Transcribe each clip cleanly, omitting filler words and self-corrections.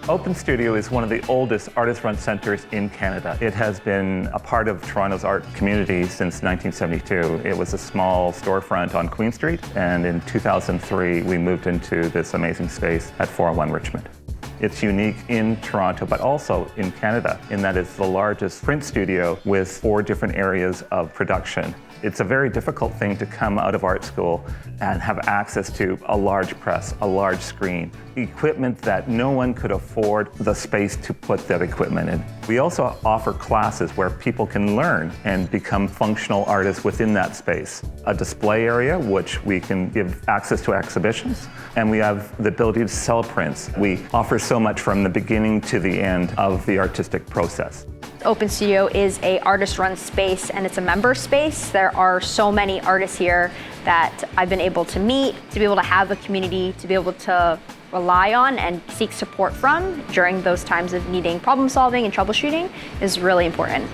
Open Studio is one of the oldest artist-run centers in Canada. It has been a part of Toronto's art community since 1972. It was a small storefront on Queen Street, and in 2003 we moved into this amazing space at 401 Richmond. It's unique in Toronto, but also in Canada, in that it's the largest print studio with 4 different areas of production. It's a very difficult thing to come out of art school and have access to a large press, a large screen, equipment that no one could afford the space to put that equipment in. We also offer classes where people can learn and become functional artists within that space. A display area, which we can give access to exhibitions, and we have the ability to sell prints. We offer so much from the beginning to the end of the artistic process. Open Studio is a artist-run space, and it's a member space. There are so many artists here that I've been able to meet, to be able to have a community, to be able to rely on and seek support from during those times of needing problem solving and troubleshooting is really important.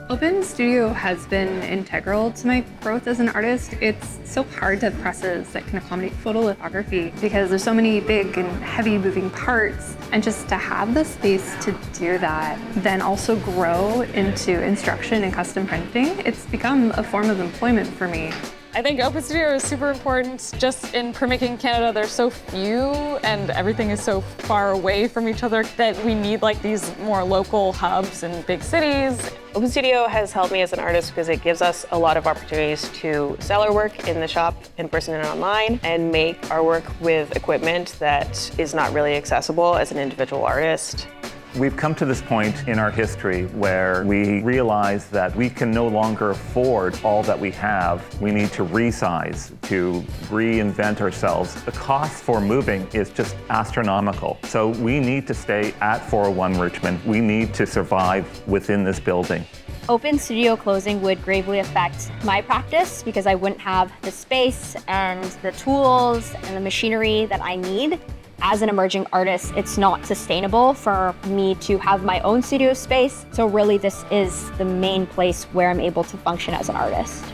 Open Studio has been integral to my growth as an artist. It's so hard to have presses that can accommodate photolithography because there's so many big and heavy moving parts. And just to have the space to do that, then also grow into instruction and custom printing, it's become a form of employment for me. I think Open Studio is super important. Just in Printmaking Canada, there's so few and everything is so far away from each other that we need like these more local hubs in big cities. Open Studio has helped me as an artist because it gives us a lot of opportunities to sell our work in the shop, in person and online, and make our work with equipment that is not really accessible as an individual artist. We've come to this point in our history where we realize that we can no longer afford all that we have. We need to resize, to reinvent ourselves. The cost for moving is just astronomical. So we need to stay at 401 Richmond. We need to survive within this building. Open Studio closing would gravely affect my practice because I wouldn't have the space and the tools and the machinery that I need. As an emerging artist, it's not sustainable for me to have my own studio space. So really this is the main place where I'm able to function as an artist.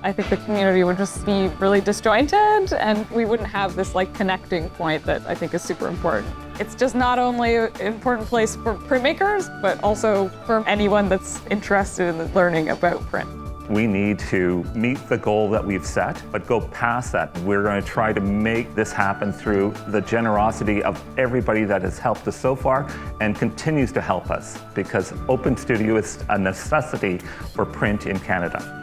I think the community would just be really disjointed and we wouldn't have this like connecting point that I think is super important. It's just not only an important place for printmakers, but also for anyone that's interested in learning about print. We need to meet the goal that we've set, but go past that. We're going to try to make this happen through the generosity of everybody that has helped us so far and continues to help us, because Open Studio is a necessity for print in Canada.